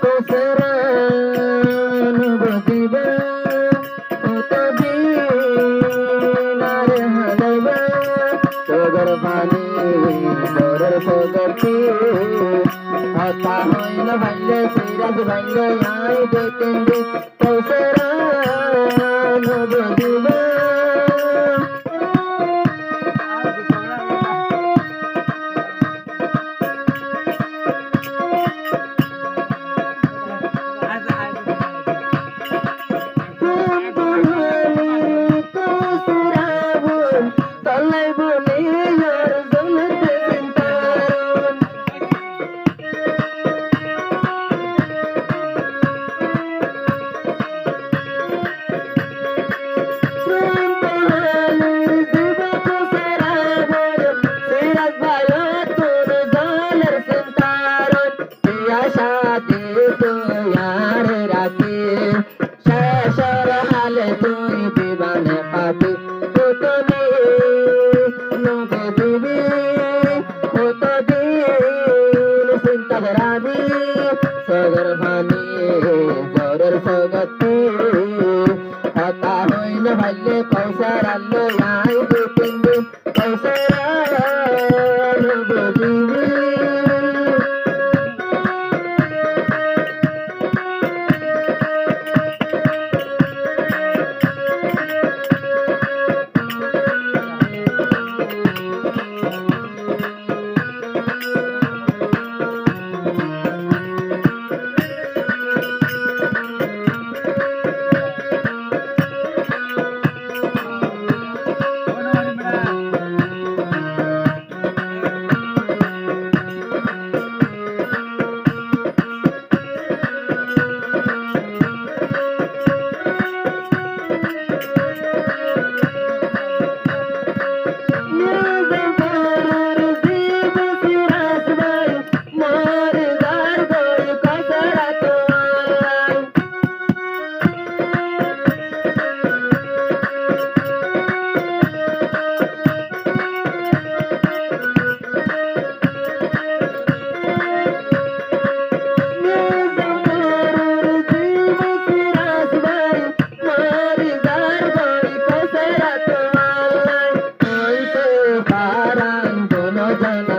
কোসরান বদিবা তবিনারে হালাইবা সগর পানি বরর সগরতি হতা হইল ভাইলে সিরাজ ভাইলে আই দেখেন দে কোসরান বদিবা তুই দিবানে পাবি তুমি নবে দিবি কতদিন চিন্তা করাবি সগর ভানি জরের সগতি হতা হইল ভাইলে কৌশার আল্লো আই দু তিন দিন কৌশার বুঝিবি Jana